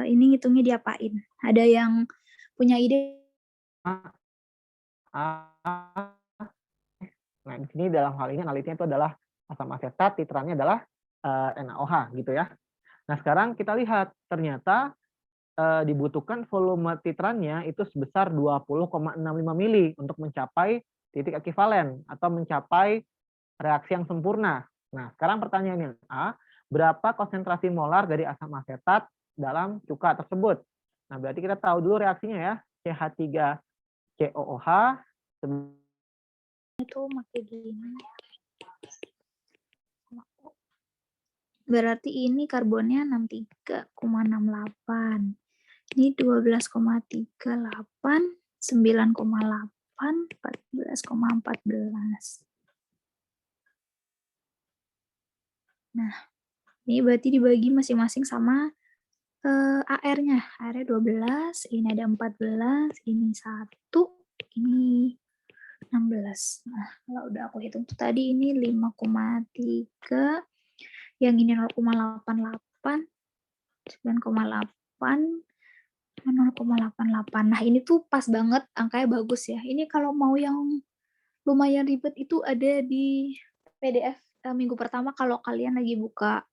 ini ngitungnya diapain? Ada yang punya ide? Nah, di sini dalam hal ini analitnya itu adalah asam asetat, titrannya adalah NaOH gitu ya. Nah, sekarang kita lihat ternyata dibutuhkan volume titrannya itu sebesar 20,65 mili untuk mencapai titik ekivalen atau mencapai reaksi yang sempurna. Nah, sekarang pertanyaannya A, berapa konsentrasi molar dari asam asetat dalam cuka tersebut? Nah, berarti kita tahu dulu reaksinya ya. CH3COOH Itu pakai gini. Berarti ini karbonnya 63,68. Ini 12,38, 9,8, 14,14. Nah, ini berarti dibagi masing-masing sama AR-nya. AR-nya 12, ini ada 14, ini 1, ini 16. Nah, kalau udah aku hitung tuh tadi ini 5,3, yang ini 0,88, 9,8, 0,88. Nah, ini tuh pas banget, angkanya bagus ya. Ini kalau mau yang lumayan ribet itu ada di PDF minggu pertama kalau kalian lagi buka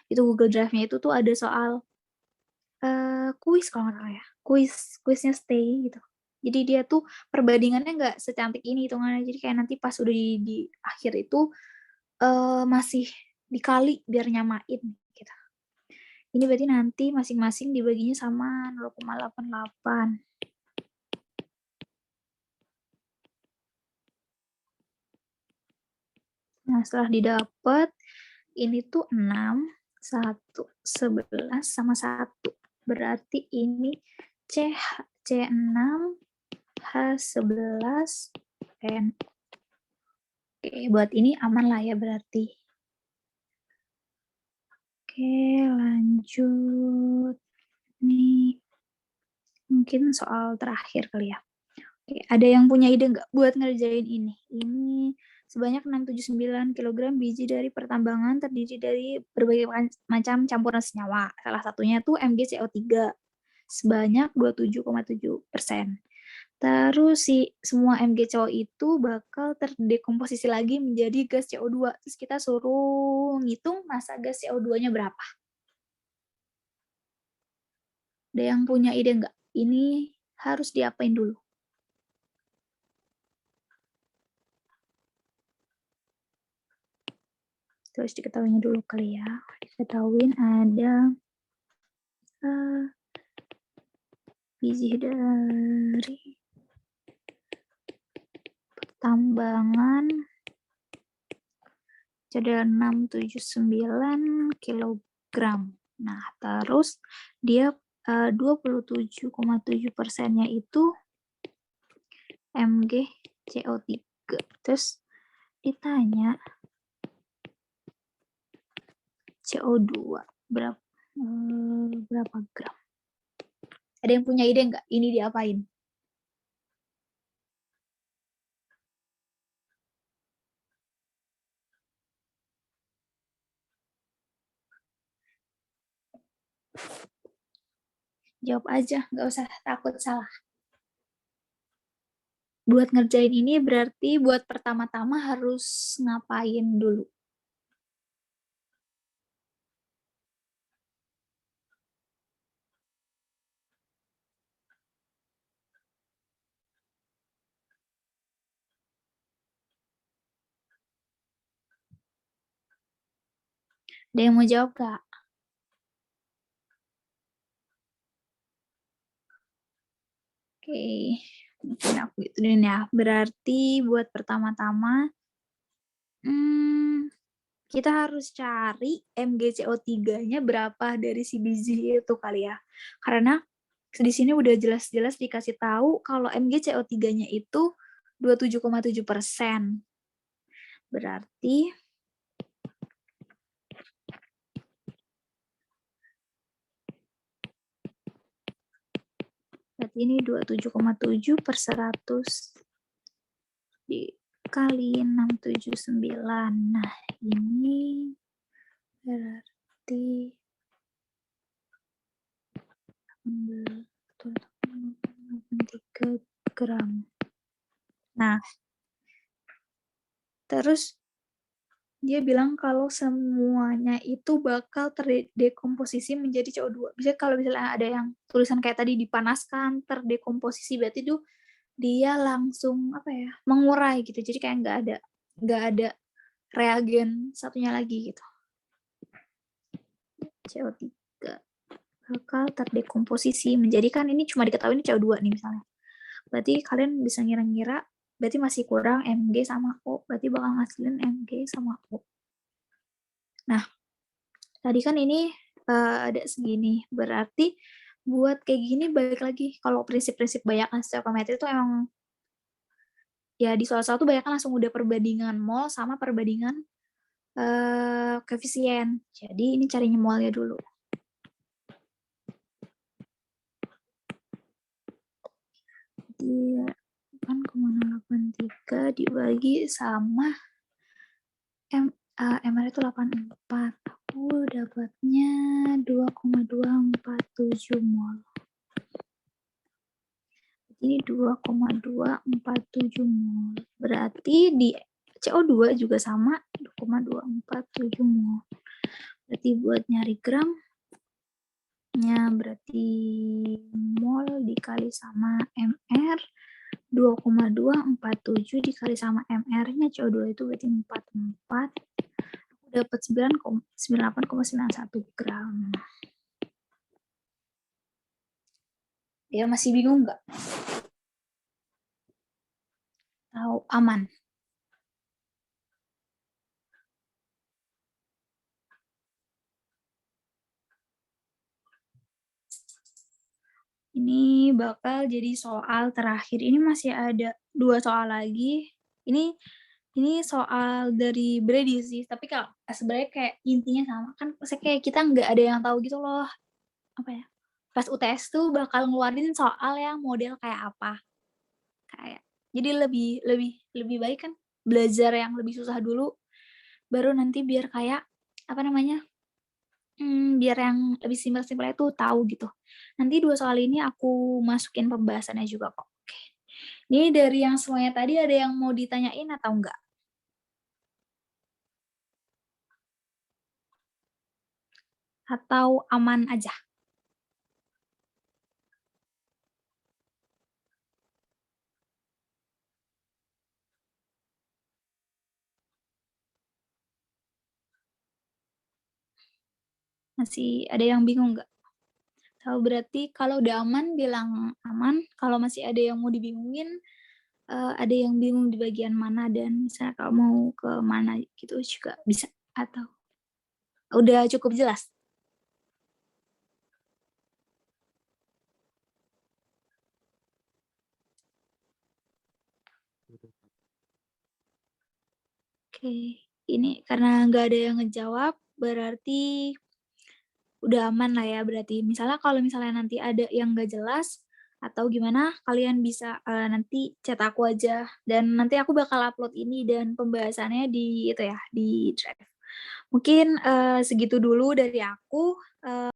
itu Google Drive-nya itu tuh ada soal kuis kalau nggak salah ya. Kuisnya stay gitu. Jadi dia tuh perbandingannya nggak secantik ini hitungannya. Jadi kayak nanti pas udah di akhir itu masih dikali biar nyamain gitu. Ini berarti nanti masing-masing dibaginya sama 0,88. Nah, setelah didapat, ini tuh 6, 1, 11, sama 1. Berarti ini C6, H11, N. Oke, buat ini aman lah ya berarti. Oke, lanjut. Ini mungkin soal terakhir kali ya. Oke, ada yang punya ide nggak buat ngerjain ini? Ini sebanyak 679 kg biji dari pertambangan terdiri dari berbagai macam campuran senyawa. Salah satunya tuh MgCO3 sebanyak 27,7%. Terus si semua MgCO itu bakal terdekomposisi lagi menjadi gas CO2. Terus kita suruh ngitung massa gas CO2-nya berapa. Ada yang punya ide nggak? Ini harus diapain dulu? Terus diketahuinya dulu kali ya. Diketahuin ada biji dari pertambangan ada 679 kilogram. Nah, terus dia 27,7%-nya itu MgCO3. Terus ditanya CO2 berapa gram? Ada yang punya ide nggak? Ini diapain? Jawab aja, nggak usah takut salah. Buat ngerjain ini berarti buat pertama-tama harus ngapain dulu? Ada yang mau jawab nggak? Oke, mungkin aku ituin ya. Berarti buat pertama-tama, kita harus cari MgCO3-nya berapa dari si biji itu kali ya. Karena di sini udah jelas-jelas dikasih tahu kalau MgCO3-nya itu 27,7%. Berarti ini 27,7 per 100 dikali 679. Nah, ini berarti 3 gram. Nah, terus dia bilang kalau semuanya itu bakal terdekomposisi menjadi CO2. Bisa kalau misalnya ada yang tulisan kayak tadi dipanaskan, terdekomposisi, berarti itu dia langsung apa ya, mengurai gitu. Jadi kayak nggak ada reagen satunya lagi gitu. CO3 bakal terdekomposisi menjadi, kan ini cuma diketahui ini CO2 nih misalnya. Berarti kalian bisa ngira-ngira, berarti masih kurang Mg sama O, berarti bakal ngasilin Mg sama O. Nah, tadi kan ini ada segini, berarti buat kayak gini balik lagi, kalau prinsip-prinsip Bayakan stoichiometry itu emang ya di soal satu banyak kan langsung udah perbandingan mol sama perbandingan koefisien. Jadi ini carinya molnya dulu. Jadi 8,83 dibagi sama MR itu 84. Aku dapatnya 2,247 mol. Ini 2,247 mol. Berarti di CO2 juga sama 2,247 mol. Berarti buat nyari gramnya berarti mol dikali sama MR 2,247 dikali sama MR-nya CO2 itu berarti 44. Aku dapat 98,91 gram. Ya masih bingung nggak? Tahu aman? Ini bakal jadi soal terakhir. Ini masih ada 2 soal lagi. Ini soal dari Brady sih, tapi kalau sebenarnya kayak intinya sama. Kan kayak kita nggak ada yang tahu gitu loh. Apa ya? Pas UTS tuh bakal ngeluarin soal yang model kayak apa. Kayak jadi lebih baik kan belajar yang lebih susah dulu, baru nanti biar kayak apa namanya? Biar yang lebih simpel-simpel itu tahu gitu. Nanti 2 soal ini aku masukin pembahasannya juga kok. Oke. Ini dari yang semuanya tadi ada yang mau ditanyain atau enggak? Atau aman aja? Masih ada yang bingung nggak? Tahu berarti kalau udah aman bilang aman, kalau masih ada yang mau dibingungin, ada yang bingung di bagian mana dan misalnya kalau mau ke mana gitu juga bisa, atau udah cukup jelas? Oke, ini karena nggak ada yang ngejawab, berarti udah aman lah ya berarti. Misalnya kalau misalnya nanti ada yang nggak jelas atau gimana, kalian bisa nanti chat aku aja dan nanti aku bakal upload ini dan pembahasannya di itu ya di Drive. Mungkin segitu dulu dari aku.